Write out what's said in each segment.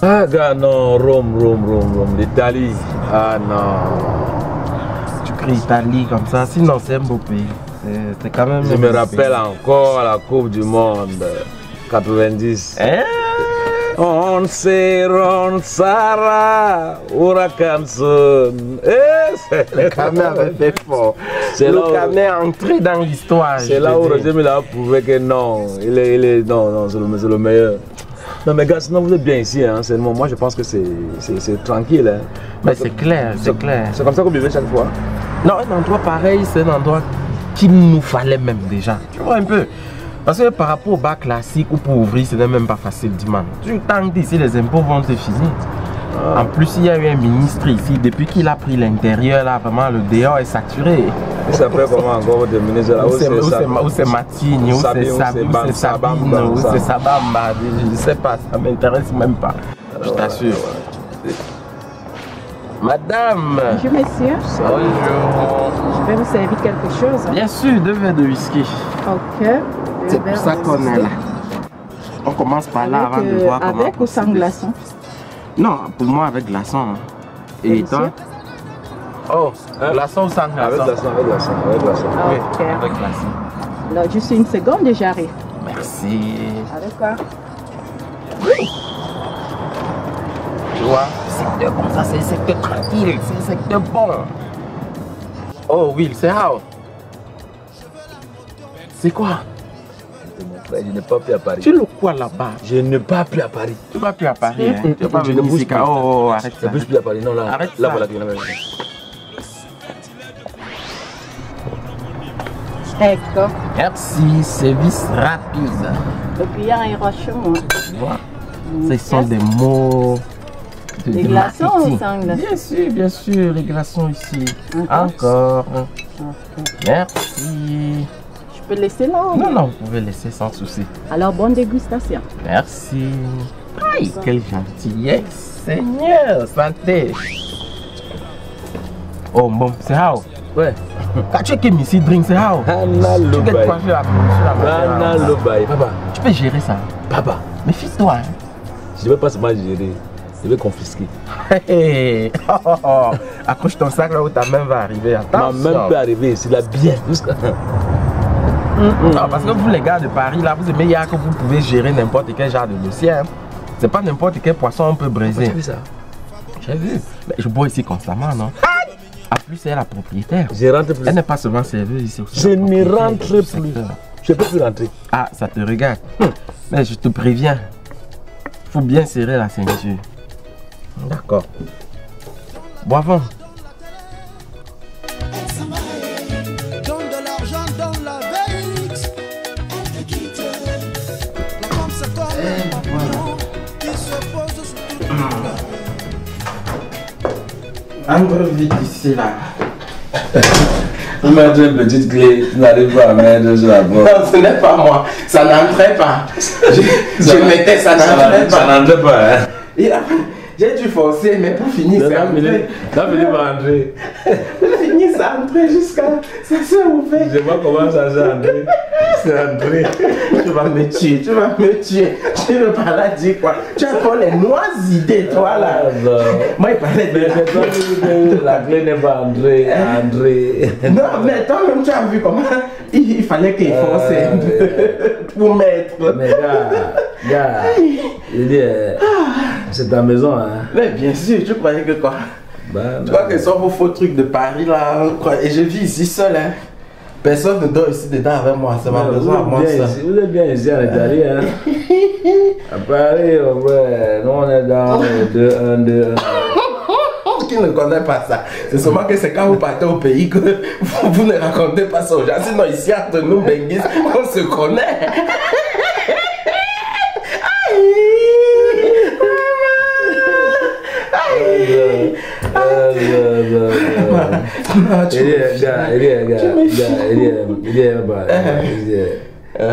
Ah, gars, non, Rome, l'Italie. Ah, non. Tu cries Italie comme ça, sinon c'est un beau pays. C'est quand même. Je me rappelle encore la Coupe du Monde 90. On Ron Sarah Huracanson. Le Canet avait fait fort. Le Canet est entré dans l'histoire. C'est là où Roger Mila a prouvé que non, non, c'est le meilleur. Non mais gars, sinon vous êtes bien ici, hein, moi je pense que c'est tranquille. Hein. Mais c'est clair, c'est clair. C'est comme ça qu'on vivait chaque fois. Non, un endroit pareil, c'est un endroit qu'il nous fallait même déjà. Tu vois un peu. Parce que par rapport au bac classique ou pour ouvrir, ce n'est même pas facile, dis-moi. Tu tanques ici, les impôts vont te finir. En plus, il y a eu un ministre ici, depuis qu'il a pris l'intérieur, là, vraiment, le dehors est saturé. Et ça fait comment encore des ministres là? Où c'est Matine, où c'est Sabine, où c'est Sabamba, je ne sais pas, ça ne m'intéresse même pas. Je t'assure. Madame. Bonjour monsieur. Bonjour. Je vais vous servir quelque chose. Bien sûr, 2 verres de whisky. Ok. C'est pour ça qu'on est là. On commence par là avant de voir comment. Avec ou sans glaçon? Non, pour moi avec glaçon. Et toi? Oh, glaçon ou sans glaçon? Avec glaçon. Oui, Ok. avec glaçon. Alors, juste une seconde et j'arrive. Merci. D'accord. Tu vois, secteur comme ça, c'est un secteur tranquille, c'est un secteur bon. Oh, Will, c'est how? C'est quoi? Je n'ai pas pu à Paris. Tu le quoi là-bas? Je n'ai pas pu à Paris. Tu vas plus à Paris, hein? Tu vas pas venir ici. Oh, arrête ça. Je ne bouge plus à Paris. Non, là. Arrête là, ça. voilà. Ecco. Merci, service rapide. Le client est rochement. Tu vois, ce sont des mots Des de glaçons marketing. ou sans glaçons? Bien sûr, les glaçons ici. Encore. Merci. Je peux laisser là? Non, non, vous pouvez laisser sans souci. Alors, bonne dégustation. Merci. Aïe, quelle gentillesse. Seigneur, santé. Oh, bon, c'est how? Ouais. Quand tu es ici, drink, c'est how? Anna Tu Lobaï. peux coiffer la Anna Lobaï. Papa. Tu peux gérer ça. Papa. Méfie-toi. Hein. Je ne vais pas seulement gérer. Je vais confisquer. Hey. Accroche ton sac là où ta main va arriver. Attention. Ma main peut arriver ici, là, bien. Non, parce que vous les gars de Paris là, vous aimez que vous pouvez gérer n'importe quel genre de dossier. Hein. C'est pas n'importe quel poisson on peut briser. Tu as vu ça? J'ai vu. Mais je bois ici constamment, non? En plus, elle est la propriétaire. Je rentre plus. Elle n'est pas seulement serveuse ici aussi. Je ne rentre plus. Je ne peux plus rentrer. Ah, ça te regarde. Mais je te préviens. Il faut bien serrer la ceinture. D'accord. Boivons. Donne de l'argent, donne la VX. On te quitte. Comme c'est comme un papillon qui se pose sur tout le monde. Entre vite ici là. Vous mettez une petite clé, vous n'arrivez pas à mettre sur la porte. Non, ce n'est pas moi. Ça n'entrait pas. Je mettais, ça n'entrait pas. Ça n'entrait pas, hein. J'ai dû forcer, mais pour finir, c'est entré. Ça finit par entrer. Pour finir, ça entré jusqu'à. Ça s'est ouvert. Je vois comment ça s'est entré. C'est entré. Tu vas me tuer, tu vas me tuer. Tu veux pas là dire quoi? Tu as encore les noires idées, toi là. Moi, il parlait de la clé. La clé n'est pas entrée. Non, mais toi-même, tu as vu comment il fallait qu'il force un peu pour mettre. Mais gars, il dit, c'est ta maison, hein. Mais bien sûr, tu croyais que quoi? Tu vois que ce sont vos faux trucs de Paris là, quoi. Et je vis ici seul, hein. Personne ne dort ici dedans avec moi, c'est ma maison à moi ça. Vous êtes bien ici en Italie, hein. À Paris, ouais, nous on est dans le 2-1-2-1. Qui ne connaît pas ça? C'est seulement que c'est quand vous partez au pays que vous ne racontez pas ça aux gens. Sinon ici entre nous, Benguis, on se connaît.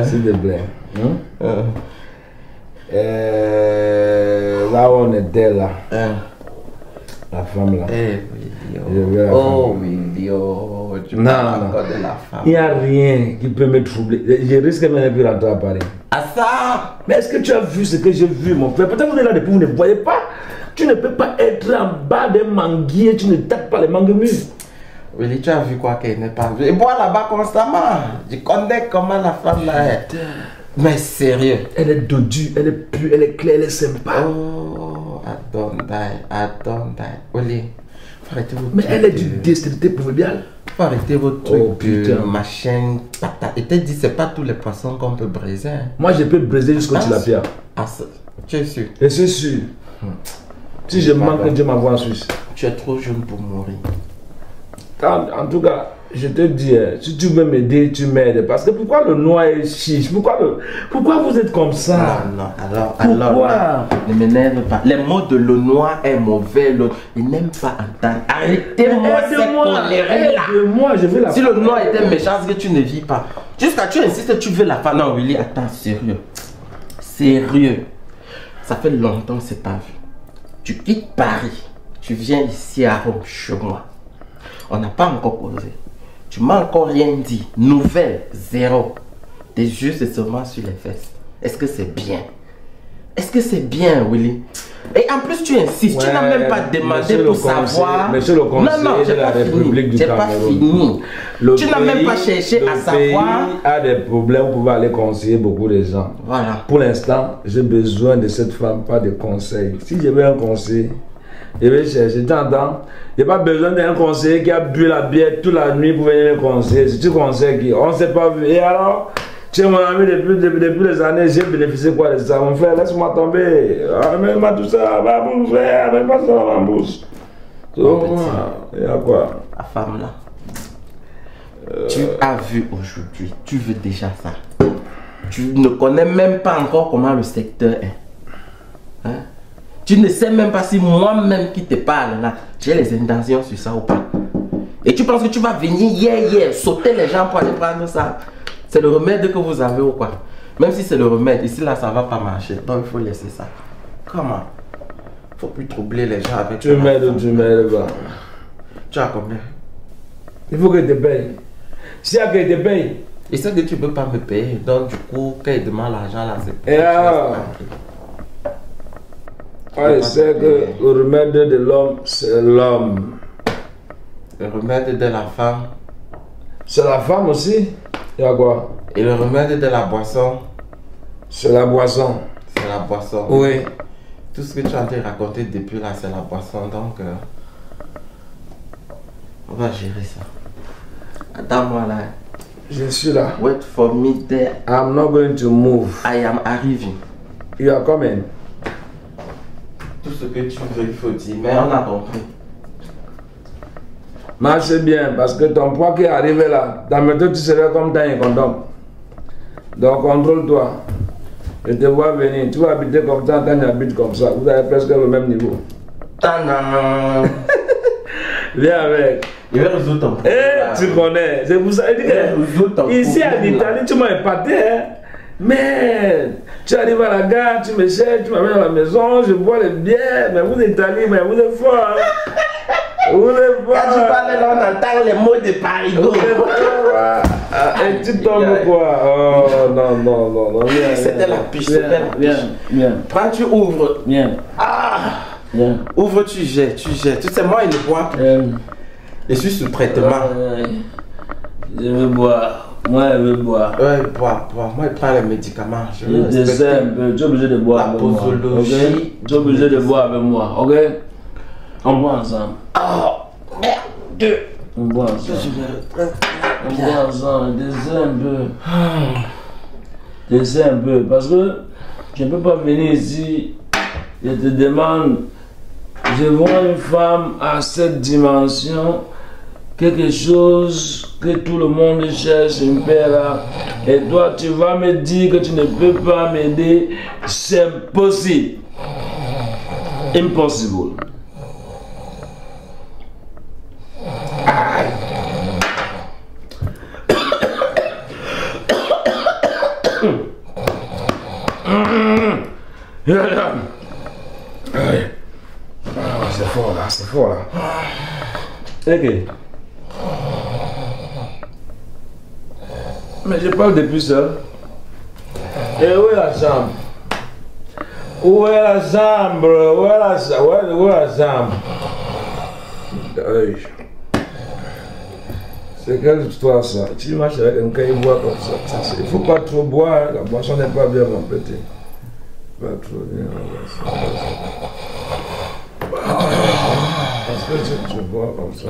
S'il te plaît. Là où on était là. La femme là. Oh, oui, Oh, tu Non, parles non. encore de la femme. Il n'y a rien qui peut me troubler. Je risque même de rentrer à Paris. Ah ça! Mais est-ce que tu as vu ce que j'ai vu, mon frère? Peut-être que vous êtes là depuis, vous ne voyez pas. Tu ne peux pas être en bas d'un manguier, tu ne tapes pas les mangues mûres. Willy, tu as vu quoi qu'elle n'est pas vue? Et moi là-bas constamment. Je connais comment la femme là est. Mais sérieux. Elle est dodue, elle est pure, elle est claire, elle est sympa. Oh, attendez. Willy, faut arrêter vos Mais trucs elle est du de- destructeur proverbial. Faut arrêter vos Oh, trucs de putain. machin, patate. Et t'as dit, c'est pas tous les poissons qu'on peut briser. Hein. Moi, je peux briser jusqu'au Ah, tilapia. Ah, tu es sûr? Je suis sûr. Si je manque, Dieu m'envoie en Suisse. Tu es trop jeune pour mourir. En tout cas, je te dis, si tu veux m'aider, tu m'aides. Parce que pourquoi le noir est chiche? Pourquoi vous êtes comme ça? Non, alors, Pourquoi? ne m'énerve pas. Les mots de le noir est mauvais, il n'aime pas entendre. Arrêtez-moi cette connerie-là. Aide-moi, je veux la Si le noir était méchant, c'est que tu ne vis pas. Jusqu'à tu insistes, tu veux la femme. Non, Willy, attends, sérieux. Sérieux. Ça fait longtemps que c'est pas vu. Tu quittes Paris, tu viens ici à Rome, chez moi. On n'a pas encore causé. Tu m'as encore rien dit. Nouvelle, zéro. Tes yeux, c'est seulement sur les fesses. Est-ce que c'est bien? Est-ce que c'est bien, Willy? Et en plus, tu insistes. Tu n'as même pas demandé monsieur pour le conseiller- savoir. monsieur le conseiller non, j'ai de la pas République fini. du J'ai pas Cameroun. fini. Tu n'as même pas cherché à savoir. Le pays a des problèmes, vous pouvez aller conseiller beaucoup de gens. Voilà. Pour l'instant, j'ai besoin de cette femme, pas de conseils. Si je veux un conseil, je vais chercher. Tu entends? Il n'y a pas besoin d'un conseiller qui a bu la bière toute la nuit pour venir me conseiller. Si tu conseilles qui, on ne s'est pas vu. Et alors, tu es mon ami depuis les années, j'ai bénéficié quoi de ça? Mon frère, laisse-moi tomber. Amène-moi tout ça, va mon frère, amène-moi ça dans ma bouche. Il y a quoi? La femme là. Tu as vu aujourd'hui. Tu veux déjà ça. Tu ne connais même pas encore comment le secteur est. Hein? Tu ne sais même pas si moi-même qui te parle là, j'ai les intentions sur ça ou pas. Et tu penses que tu vas venir hier, sauter les gens pour aller prendre ça. C'est le remède que vous avez ou quoi? Même si c'est le remède, ici là ça va pas marcher. Donc il faut laisser ça. Comment? Faut plus troubler les gens avec Tu m'aides ou tu m'aides pas? Tu as combien? Il faut que je te paye. S'il y a que je te paye. Et ça que tu ne peux pas me payer. Donc du coup, quand il demande l'argent là, c'est... Et alors? Je sais que le remède de l'homme, c'est l'homme. Le remède de la femme. C'est la femme aussi. Il y a quoi? Et le remède de la boisson. C'est la boisson. C'est la boisson. Oui. Tout ce que tu as en train de raconter depuis là, c'est la boisson. Donc, on va gérer ça. Attends-moi là. Je suis là. Wait for me there. I'm not going to move. I am arriving. You are coming. Tout ce que tu veux, il faut dire. Mais on a compris. Marche bien, parce que ton poids qui est arrivé là, dans mes deux, tu serais comme dans un condom. Donc contrôle-toi. Je te vois venir. Tu vas habiter comme ça, tu habites comme ça. Vous avez presque le même niveau. Tadam. Viens avec. Il va résoudre ton problème. Tu connais. C'est pour ça. Ici en Italie, tu m'as épaté. Hein? Mais tu arrives à la gare, tu me cherches, tu m'amènes à la maison, je bois les bières. Mais vous êtes Italien, mais vous êtes fort. Hein? Vous êtes fort. Quand tu parles là, on entend les mots de Parigo. Et tu tombes quoi? Oh non. C'était la piche. Viens. Prends, tu ouvres. Viens. Ah! Viens. Ouvre, tu jettes. Tu sais, moi, il ne boit plus. Je suis sous traitement. Je veux boire. Moi, je veux boire. Ouais, bois. Moi, il prend les médicaments. Je sais un peu. Tu es obligé de boire La avec moi. posologie. Okay? Tu es obligé de boire avec moi. Ok? On boit ensemble. Oh, merde. On boit ensemble. On boit ensemble. Descends un peu. Parce que je ne peux pas venir ici. Je te demande. Je vois une femme à cette dimension. Quelque chose que tout le monde cherche, une paire. Et toi, tu vas me dire que tu ne peux pas m'aider. C'est impossible. Impossible. C'est fort là, c'est fort là. Ok. Mais je parle depuis ça. Et où est la chambre? Où est la chambre? Où est la chambre? Où est la chambre? C'est quelle histoire ça? Tu marches avec un cahier bois comme ça. Il ne faut pas trop boire, la boisson n'est pas bien, mon petit. Pas trop bien, parce que tu bois comme ça.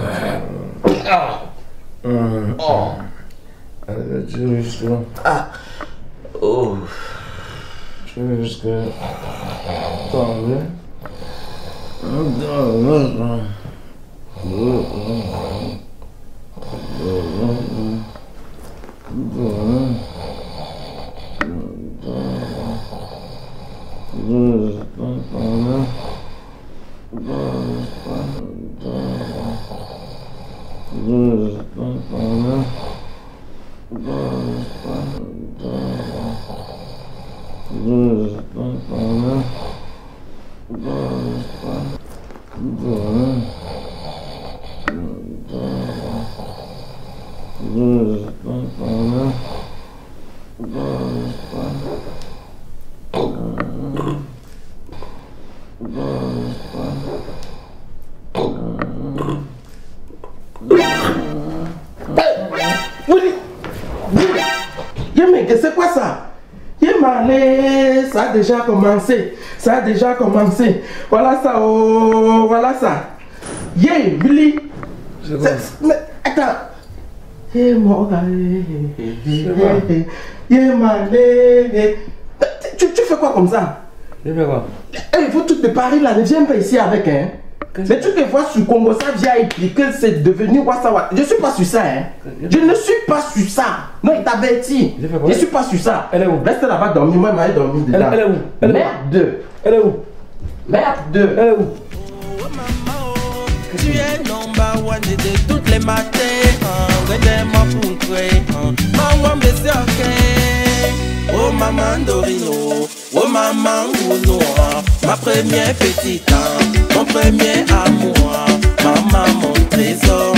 Allez, tu veux jusque là. Oh. Tu veux jusque là. Attendez. C'est quoi ça? Ça a déjà commencé. Ça a déjà commencé. Voilà ça, oh, voilà ça. Billy. Mais attends. Tu fais quoi comme ça? Je fais quoi? Il faut tout de Paris là, ne viens pas ici avec, hein. Mais tu te vois sur Congo, ça vient expliquer que c'est devenu WhatsApp. Je ne suis pas sur ça, hein. Je ne suis pas sur ça. Non, il t'avertit. Je ne suis pas sur ça. Elle est où? Reste là-bas dormir, moi je vais dormir dedans. Elle est où? Merde. Elle est où? Merde. Elle est où? Tu es number one de toutes les matins. Regarde-moi pour créer. Maman me ok. Oh maman Dorino. Oh maman Gouno. Ma première petite. Mon premier amour. Maman mon trésor.